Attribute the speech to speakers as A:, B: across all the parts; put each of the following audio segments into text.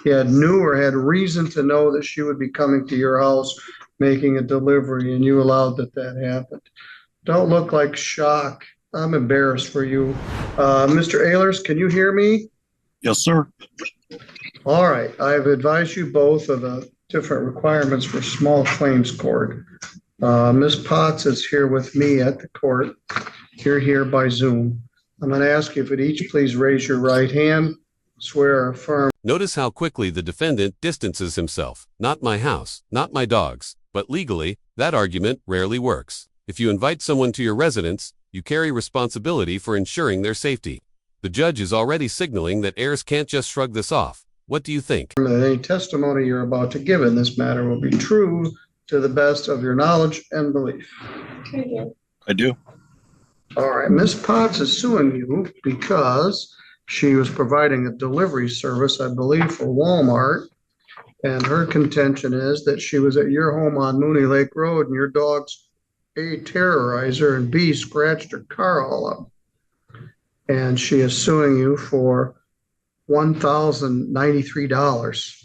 A: He had knew or had reason to know that she would be coming to your house making a delivery, and you allowed that happened. Don't look like shock. I'm embarrassed for you. Mr. Ehlers, can you hear me?
B: Yes, sir.
A: All right. I've advised you both of the different requirements for small claims court. Ms. Potts is here with me at the court. You're here by Zoom. I'm going to ask you if you'd each please raise your right hand, swear or affirm.
C: Notice how quickly the defendant distances himself. Not my house, not my dogs. But legally, that argument rarely works. If you invite someone to your residence, you carry responsibility for ensuring their safety. The judge is already signaling that heirs can't just shrug this off. What do you think?
A: That any testimony you're about to give in this matter will be true to the best of your knowledge and belief.
B: I do.
A: All right. Ms. Potts is suing you because she was providing a delivery service, I believe, for Walmart. And her contention is that she was at your home on Mooney Lake Road and your dogs A, terrorized her, and B, scratched her car all up. And she is suing you for $1,093.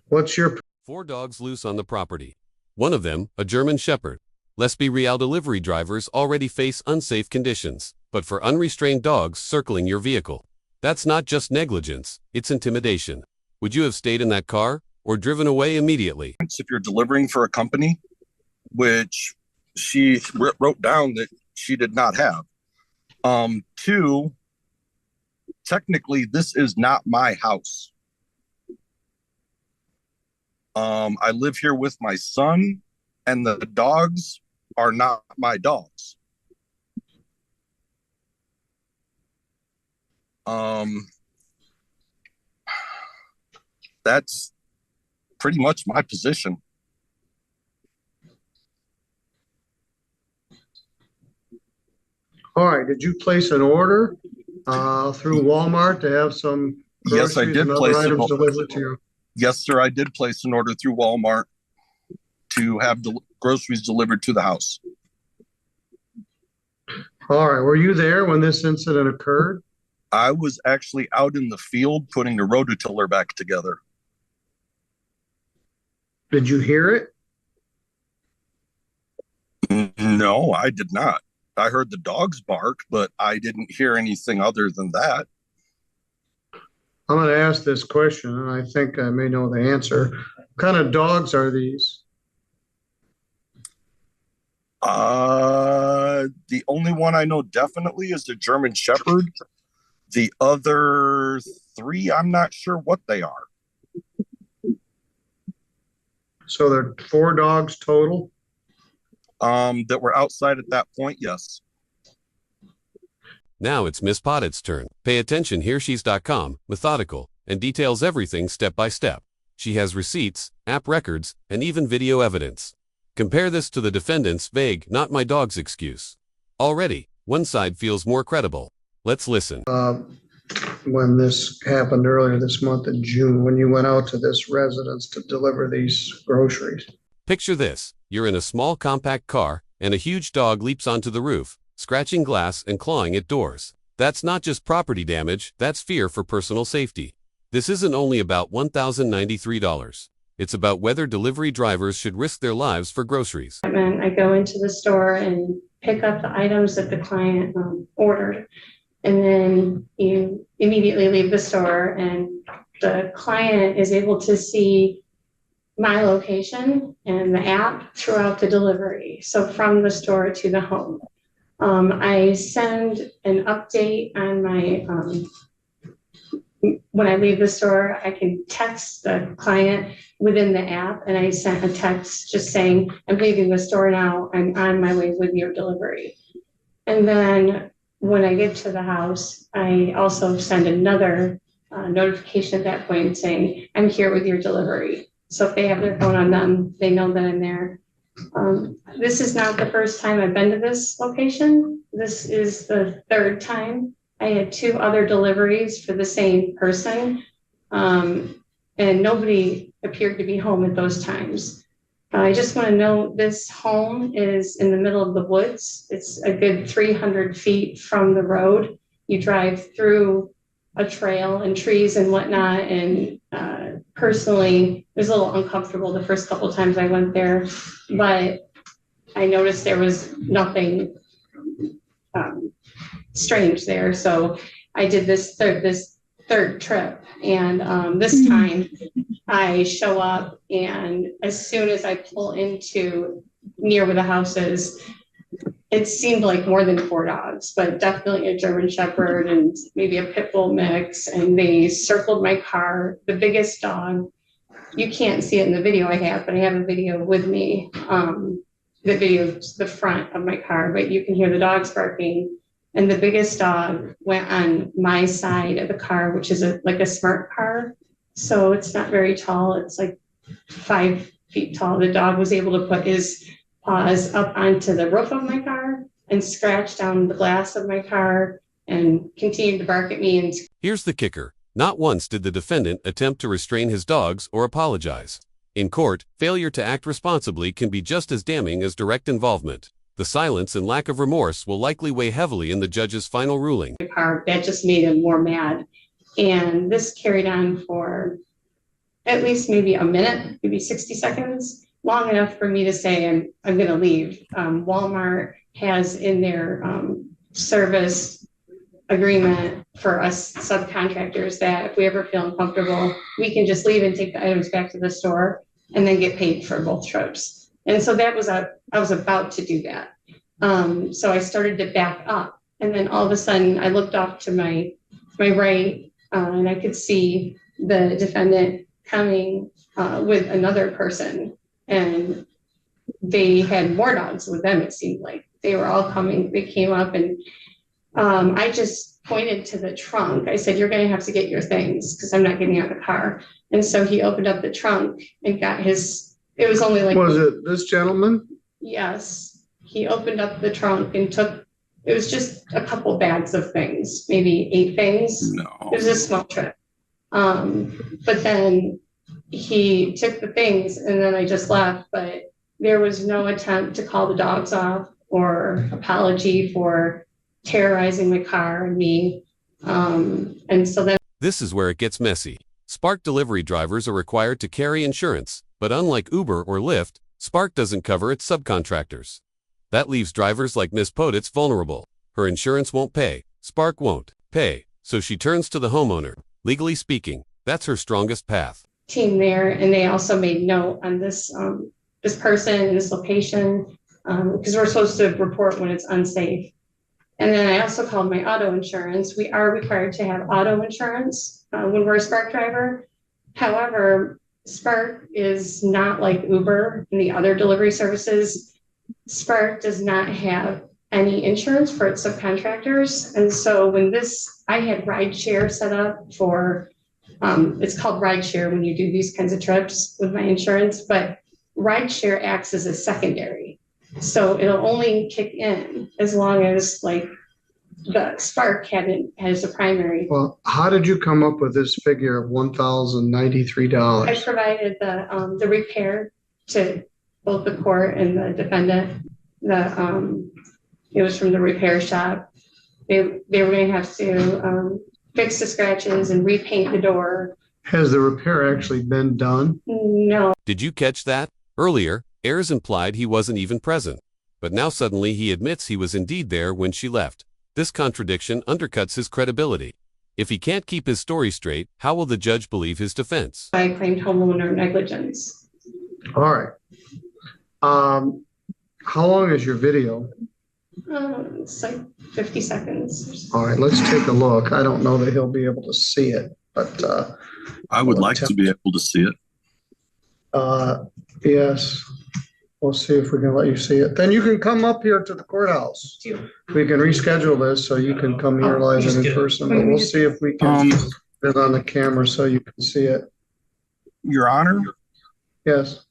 A: What's your...
C: 4 dogs loose on the property. One of them, a German Shepherd. Let's be real, delivery drivers already face unsafe conditions, but for unrestrained dogs circling your vehicle, that's not just negligence, it's intimidation. Would you have stayed in that car or driven away immediately?
B: If you're delivering for a company, which she wrote down that she did not have. 2, technically, this is not my house. I live here with my son, and the dogs are not my dogs. That's pretty much my position.
A: All right. Did you place an order through Walmart to have some
B: Yes, I
A: groceries
B: did
A: and other
B: place an
A: items
B: order.
A: delivered to you?
B: Yes, sir. I did place an order through Walmart to have groceries delivered to the house.
A: All right. Were you there when this incident occurred?
B: I was actually out in the field putting the rototiller back together.
A: Did you hear it?
B: No, I did not. I heard the dogs bark, but I didn't hear anything other than that.
A: I'm going to ask this question, and I think I may know the answer. What kind of dogs are these?
B: The only one I know definitely is the German Shepherd. The other 3, I'm not sure what they are.
A: So there are 4 dogs total?
B: That were outside at that point, yes.
C: Now it's Miss Pottett's turn. Pay attention, hereshes.com, methodical, and details everything step by step. She has receipts, app records, and even video evidence. Compare this to the defendant's vague, not my dog's excuse. Already, one side feels more credible. Let's listen.
A: When this happened earlier this month in June, when you went out to this residence to deliver these groceries.
C: Picture this. You're in a small compact car, and a huge dog leaps onto the roof, scratching glass and clawing at doors. That's not just property damage, that's fear for personal safety. This isn't only about $1,093. It's about whether delivery drivers should risk their lives for groceries.
D: I go into the store and pick up the items that the client ordered. And then you immediately leave the store and the client is able to see my location and the app throughout the delivery. So from the store to the home. I send an update on my, when I leave the store, I can text the client within the app, and I sent a text just saying, I'm leaving the store now, I'm on my way with your delivery. And then when I get to the house, I also send another notification at that point saying, I'm here with your delivery. So if they have their phone on them, they know that I'm there. This is not the first time I've been to this location. This is the 3rd time. I had 2 other deliveries for the same person, and nobody appeared to be home at those times. I just want to note this home is in the middle of the woods. It's a good 300 feet from the road. You drive through a trail and trees and whatnot, and personally, it was a little uncomfortable the first couple times I went there, but I noticed there was nothing strange there. So I did this third trip, and this time I show up, and as soon as I pull into near where the house is, it seemed like more than 4 dogs, but definitely a German Shepherd and maybe a pit bull mix. And they circled my car. The biggest dog, you can't see it in the video I have, but I have a video with me. The video's the front of my car, but you can hear the dogs barking. And the biggest dog went on my side of the car, which is like a smart car. So it's not very tall. It's like 5 feet tall. The dog was able to put his paws up onto the roof of my car and scratch down the glass of my car and continued to bark at me. And
C: Here's the kicker. Not once did the defendant attempt to restrain his dogs or apologize. In court, failure to act responsibly can be just as damning as direct involvement. The silence and lack of remorse will likely weigh heavily in the judge's final ruling.
D: my car, that just made him more mad. And this carried on for at least maybe a minute, maybe 60 seconds, long enough for me to say, I'm going to leave. Walmart has in their service agreement for us subcontractors that if we ever feel uncomfortable, we can just leave and take the items back to the store and then get paid for both trips. And so I was about to do that. So I started to back up, and then all of a sudden I looked off to my right, and I could see the defendant coming with another person, and they had more dogs with them. It seemed like they were all coming. They came up, and I just pointed to the trunk. I said, "You're going to have to get your things because I'm not getting out of the car." And so he opened up the trunk and got his. It was only like.
A: Was it this gentleman?
D: Yes, he opened up the trunk and took. It was just a couple bags of things, maybe 8 things.
B: No.
D: It was a small trip. But then he took the things, and then I just left. But there was no attempt to call the dogs off or apology for terrorizing my car and me. And so then.
C: This is where it gets messy. Spark delivery drivers are required to carry insurance, but unlike Uber or Lyft, Spark doesn't cover its subcontractors. That leaves drivers like Ms. Poditz vulnerable. Her insurance won't pay, Spark won't pay, so she turns to the homeowner. Legally speaking, that's her strongest path.
D: Team there, and they also made note on this this person in this location, because we're supposed to report when it's unsafe. And then I also called my auto insurance. We are required to have auto insurance when we're a Spark driver. However, Spark is not like Uber and the other delivery services. Spark does not have any insurance for its subcontractors. And so when I had rideshare set up for, it's called rideshare when you do these kinds of trips with my insurance, but rideshare acts as a secondary. So it'll only kick in as long as like the Spark has a primary.
A: Well, how did you come up with this figure of $1,093?
D: I provided the repair to both the court and the defendant. It was from the repair shop. They were going to have to fix the scratches and repaint the door.
A: Has the repair actually been done?
D: No.
C: Did you catch that? Earlier, Ayers implied he wasn't even present, but now suddenly he admits he was indeed there when she left. This contradiction undercuts his credibility. If he can't keep his story straight, how will the judge believe his defense?
D: I claimed homeowner negligence.
A: All right. How long is your video?
D: It's like 50 seconds.
A: All right, let's take a look. I don't know that he'll be able to see it, but
B: I would like to be able to see it.
A: yes, we'll see if we can let you see it. Then you can come up here to the courthouse. We can reschedule this so you can come here live and in person, but we'll see if we can get it on the camera so you can see it.
B: Your Honor,
A: Yes.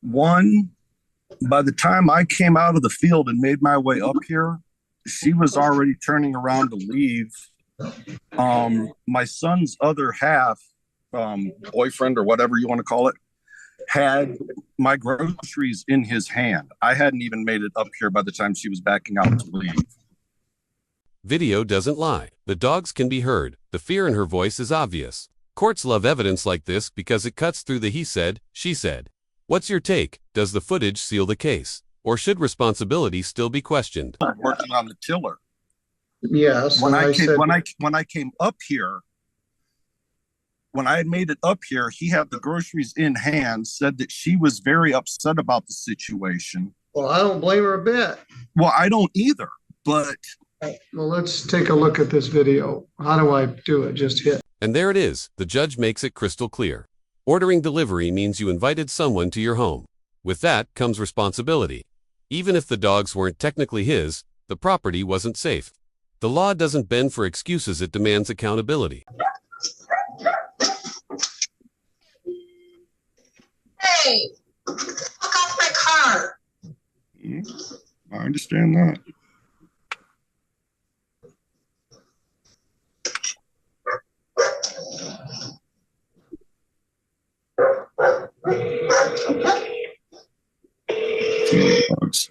B: by the time I came out of the field and made my way up here, she was already turning around to leave. My son's other half, boyfriend or whatever you want to call it, had my groceries in his hand. I hadn't even made it up here by the time she was backing out to leave.
C: Video doesn't lie. The dogs can be heard. The fear in her voice is obvious. Courts love evidence like this because it cuts through the he said, she said. What's your take? Does the footage seal the case? Or should responsibility still be questioned?
B: Working on the tiller.
A: Yes,
B: When
A: and
B: I
A: I
B: came,
A: said,
B: when I came up here, when I had made it up here, he had the groceries in hand, said that she was very upset about the situation.
A: well, I don't blame her a bit.
B: Well, I don't either, but
A: Well, let's take a look at this video. How do I do it? Just hit.
C: And there it is. The judge makes it crystal clear. Ordering delivery means you invited someone to your home. With that comes responsibility. Even if the dogs weren't technically his, the property wasn't safe. The law doesn't bend for excuses, it demands accountability.
E: Hey, look off my car.
B: I understand that. Dogs.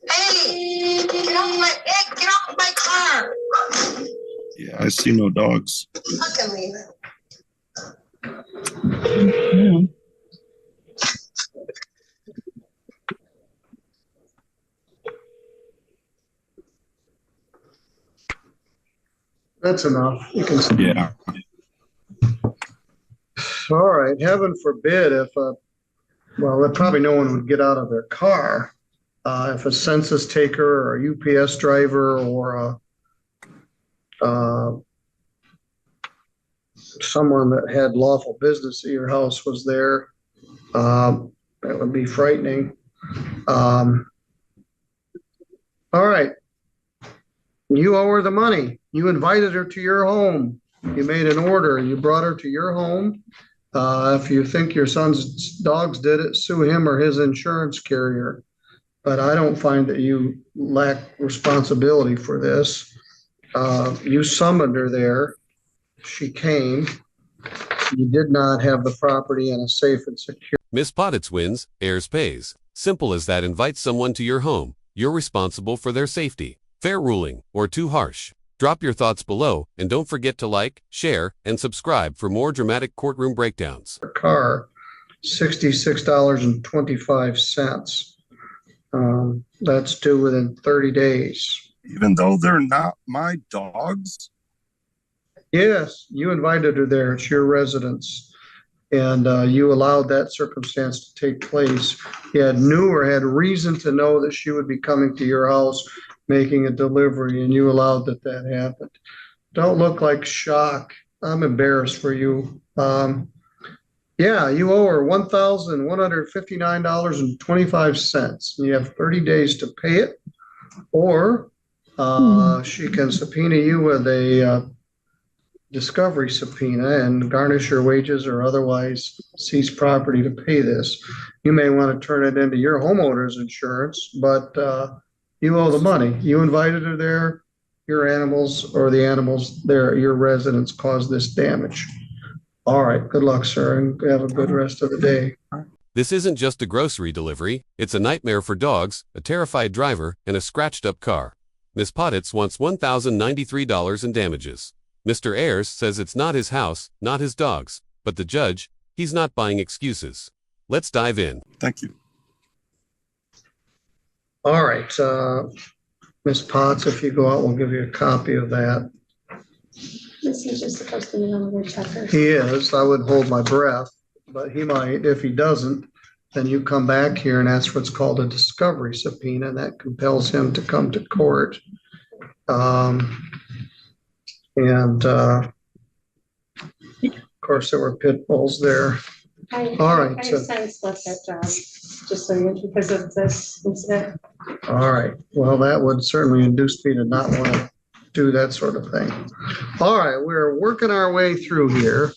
E: Hey, get off my car.
B: Yeah, I see no dogs.
E: Fucking leave it.
A: That's enough. You can.
B: Yeah.
A: All right. Heaven forbid if well, probably no one would get out of their car. If a census taker or a UPS driver or someone that had lawful business at your house was there, that would be frightening. All right. You owe her the money. You invited her to your home. You made an order. You brought her to your home. If you think your son's dogs did it, sue him or his insurance carrier. But I don't find that you lack responsibility for this. You summoned her there. She came. You did not have the property in a safe and secure.
C: Miss Pottitz wins, heirs pays. Simple as that. Invite someone to your home. You're responsible for their safety. Fair ruling, or too harsh? Drop your thoughts below, and don't forget to like, share, and subscribe for more dramatic courtroom breakdowns.
A: Car, $66.25. That's due within 30 days.
B: Even though they're not my dogs.
A: Yes, you invited her there. It's your residence. And you allowed that circumstance to take place. You knew or had reason to know that she would be coming to your house making a delivery, and you allowed that happened. Don't look like shock. I'm embarrassed for you. Yeah, you owe her $1,159.25. You have 30 days to pay it, or she can subpoena you with a discovery subpoena and garnish your wages or otherwise seize property to pay this. You may want to turn it into your homeowner's insurance, but you owe the money. You invited her there. Your animals or the animals there, your residents caused this damage. All right. Good luck, sir, and have a good rest of the day.
C: This isn't just a grocery delivery. It's a nightmare for dogs, a terrified driver, and a scratched-up car. Miss Pottitz wants $1,093 in damages. Mr. Ayers says it's not his house, not his dogs, but the judge, he's not buying excuses. Let's dive in.
B: Thank you.
A: All right, Ms. Potts, if you go out, we'll give you a copy of that.
D: This is just supposed to be another checker.
A: He is. I would hold my breath, but he might. If he doesn't, then you come back here and ask what's called a discovery subpoena, and that compels him to come to court. Of course, there were pit bulls there. All right.
D: I since left that job just so you, because of this incident.
A: All right. Well, that would certainly induce me to not want to do that sort of thing. All right. We're working our way through here.